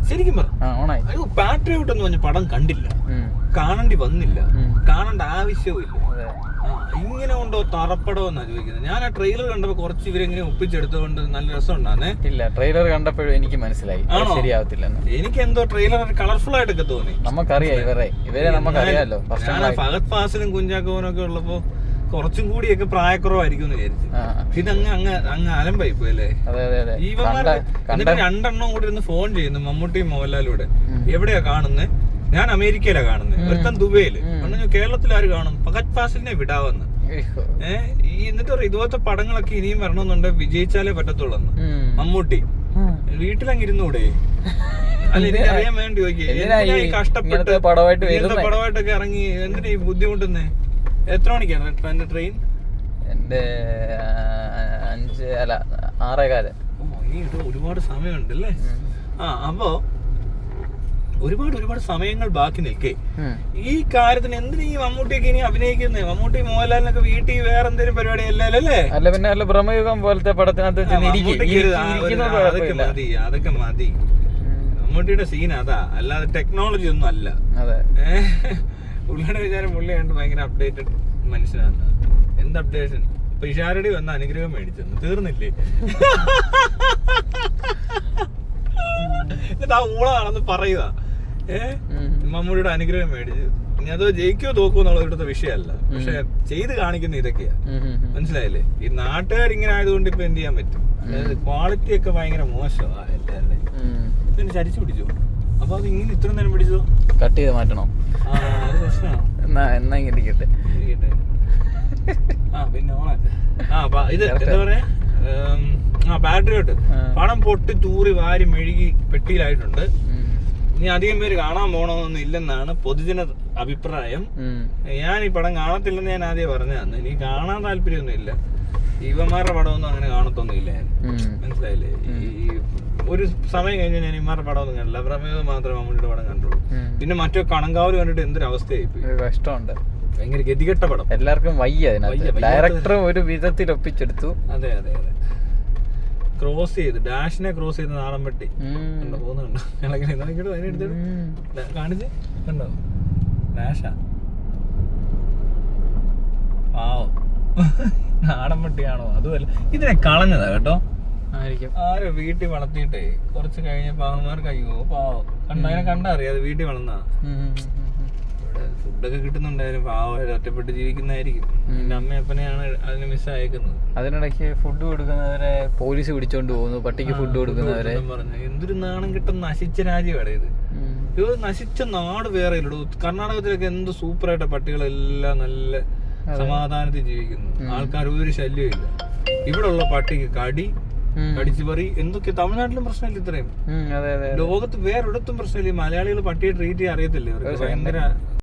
ശരിക്കും പറ. അയ്യോ പാട്രിയോട്ട് എന്ന് പറഞ്ഞ പടം കണ്ടില്ല, കാണേണ്ടി വന്നില്ല, കാണേണ്ട ആവശ്യവും ഇല്ല. ഇങ്ങനെ ഉണ്ടോ തറപ്പടം എന്നാ ചോദിക്കുന്നത്. ഞാൻ ആ ട്രെയിലർ കണ്ടപ്പോ കുറച്ച് ഇവരെങ്ങനെ ഒപ്പിച്ചെടുത്തോണ്ട് നല്ല രസം ഉണ്ടാന്നേ. ഇല്ല, ട്രെയിലർ കണ്ടപ്പോഴും എനിക്ക് മനസ്സിലായി ശരിയാവത്തില്ല. എനിക്ക് എന്തോ ട്രെയിലർ കളർഫുൾ ആയിട്ടൊക്കെ തോന്നി. നമുക്കറിയാം ഇവരെ നമുക്കറിയാലോ. ഫഹദ് ഫാസിലും കുഞ്ചാക്കോനും ഒക്കെ ഉള്ളപ്പോ കുറച്ചും കൂടിയൊക്കെ പ്രായക്കുറവായിരിക്കും എന്ന് വിചാരിച്ചു. ഇതങ്ങ് അങ്ങ് അലമ്പായി പോയല്ലേ. എന്നിട്ട് രണ്ടെണ്ണം കൂടി ഇരുന്ന് ഫോൺ ചെയ്യുന്നു, മമ്മൂട്ടിയും മോഹൻലാലൂടെ. എവിടെയാ കാണുന്നത്? ഞാൻ അമേരിക്കയിലാ കാണുന്നത്, ഒരുത്തൻ ദുബൈയില്. കേരളത്തിൽ ആര് കാണും? ഫഹദ് ഫാസിലിനെ വിടാവെന്ന്. എന്നിട്ട് ഇതുപോലത്തെ പടങ്ങളൊക്കെ ഇനിയും വരണമെന്നുണ്ട്, വിജയിച്ചാലേ പറ്റത്തുള്ളൂ. മമ്മൂട്ടി വീട്ടിലങ്ങ് ഇരുന്നൂടെ? അല്ല, എനിക്കറിയാൻ വേണ്ടി ചോദിക്കുക, കഷ്ടപ്പെട്ട് പടമായിട്ടൊക്കെ ഇറങ്ങി എന്തിനാ ഈ ബുദ്ധിമുട്ടുന്നേ? എത്ര മണിക്കാണ് എന്റെ ട്രെയിൻ? എന്റെ 6:15. ഒരുപാട് സമയമുണ്ടല്ലേ. അപ്പോ ഒരുപാട് സമയങ്ങൾ ബാക്കി നിൽക്കേ. ഈ കാര്യത്തിന് എന്തിനാ ഈ മമ്മൂട്ടിയൊക്കെ ഇനി അഭിനയിക്കുന്നത്? മമ്മൂട്ടി മോഹൻലാലിനൊക്കെ വീട്ടിൽ വേറെ എന്തെങ്കിലും പരിപാടി അല്ലല്ലേ? അല്ല പിന്നെ അല്ല ബ്രഹ്മയുഗം പോലത്തെ പടത്തിനകത്ത് അതൊക്കെ മതി. മമ്മൂട്ടിയുടെ സീൻ അതാ, അല്ലാതെ ടെക്നോളജി ഒന്നും അല്ല. പുള്ളിയുടെ വിചാരം പുള്ളി കണ്ട് ഭയങ്കര അപ്ഡേറ്റഡ് മനുഷ്യനാണ്. എന്ത് അപ്ഡേഷൻ? ഇപ്പൊ ഇഷാരടി വന്ന അനുഗ്രഹം മേടിച്ചെന്ന് തീർന്നില്ലേ? എന്നിട്ട് ആ ഊളാണെന്ന് പറയുക. മമ്മൂടിയുടെ അനുഗ്രഹം മേടിച്ചു. ഇനി അതോ ജയിക്കോ തോക്കോ എന്നുള്ളത് ഇവിടുത്തെ വിഷയമല്ല, പക്ഷെ ചെയ്ത് കാണിക്കുന്ന ഇതൊക്കെയാ. മനസ്സിലായില്ലേ? ഈ നാട്ടുകാരിങ്ങനെ ആയതുകൊണ്ട് ഇപ്പൊ എന്ത് ചെയ്യാൻ പറ്റും? അതായത് ക്വാളിറ്റി ഒക്കെ ഭയങ്കര മോശമാണ് എല്ലാവരുടെയും. ഇതിന് ചരിച്ചു പിടിച്ചു. അപ്പൊ അത് ഇങ്ങനെ ഇത്ര നേരം പിടിച്ചോ? കട്ട് ചെയ്ത് മാറ്റണം. പിന്നെ ഇത് എന്താ പറയാ, പാട്രിയോട്ട് പണം പൊട്ടി തൂറി വാരി മെഴുകി പെട്ടിയിലായിട്ടുണ്ട്. ഇനി അധികം പേര് കാണാൻ പോകണമെന്നൊന്നും ഇല്ലെന്നാണ് പൊതുജന അഭിപ്രായം. ഞാൻ ഈ പടം കാണത്തില്ലെന്ന് ഞാൻ ആദ്യം പറഞ്ഞതാണ്. ഇനി കാണാൻ താല്പര്യമൊന്നും ഇല്ല. ഇവന്മാരുടെ പടമൊന്നും അങ്ങനെ കാണത്തൊന്നും ഇല്ല ഞാൻ. മനസ്സിലായില്ലേ? ഈ ഒരു സമയം കഴിഞ്ഞാൽ ഞാൻ ഇമാരുടെ പടമൊന്നും കണ്ടില്ല. പ്രമേയം മാത്രമേ മമ്മൂട്ടിയുടെ പടം കണ്ടുള്ളൂ. പിന്നെ മറ്റോ കണങ്കാവല് കണ്ടിട്ട് എന്തൊരു അവസ്ഥയായിപ്പോയി. കഷ്ടമുണ്ട്, ഭയങ്കര ഗതികെട്ട പടം. എല്ലാവർക്കും വയ്യ. ഡയറക്ടർ ഒരു വിധത്തിൽ ഒപ്പിച്ചെടുത്തു. അതെ ക്രോസ് ചെയ്ത് ഡാഷിനെ ക്രോസ് ചെയ്ത് നാടൻ പെട്ടി പോകുന്നുണ്ടോ? കാണിച്ച് കണ്ടോ? ഡാഷാ പാവം, നാടൻ പെട്ടിയാണോ? അതുമല്ല, ഇതിനെ കളഞ്ഞതാ കേട്ടോ. ആരോ വീട്ടിൽ വളർത്തിയിട്ടേ കുറച്ച് കഴിഞ്ഞ പാവന്മാർക്ക് അയ്യോ പാവം അതിനെ കണ്ടാ അറിയാം അത് വീട്ടിൽ വളർന്നാ. ഇവിടെ ഫുഡൊക്കെ കിട്ടുന്നുണ്ടായാലും പാവം ഒറ്റപ്പെട്ട് ജീവിക്കുന്നതായിരിക്കും. എന്റെ അമ്മയപ്പനെയാണ് അതിന് മിസ്സായേക്കുന്നത്. അതിനിടയ്ക്ക് ഫുഡ് കൊടുക്കുന്നവരെ പോലീസ് പിടിച്ചോണ്ട് പോകുന്നു, പട്ടിക്ക് ഫുഡ് കൊടുക്കുന്നവരെ. പറഞ്ഞു എന്തൊരു നാണം കിട്ടുന്ന നശിച്ച രാജ്യമാണ് ഇത്. ഇത് നശിച്ച നാട് വേറെ ഇല്ലടൂ. കർണാടകത്തിലൊക്കെ എന്ത് സൂപ്പറായിട്ട പട്ടികളെല്ലാം നല്ല സമാധാനത്തിൽ ജീവിക്കുന്നു. ആൾക്കാർ ഒരു ശല്യവും ഇല്ല. ഇവിടെ ഉള്ള പട്ടിക്ക് കടിച്ചു പറി എന്തൊക്കെ. തമിഴ്നാട്ടിലും പ്രശ്നമില്ല ഇത്രയും. ലോകത്ത് വേറൊരിടത്തും പ്രശ്നമില്ല. മലയാളികൾ പട്ടിയെ ട്രീറ്റ് ചെയ്യാൻ അറിയത്തില്ലേ? ഭയങ്കര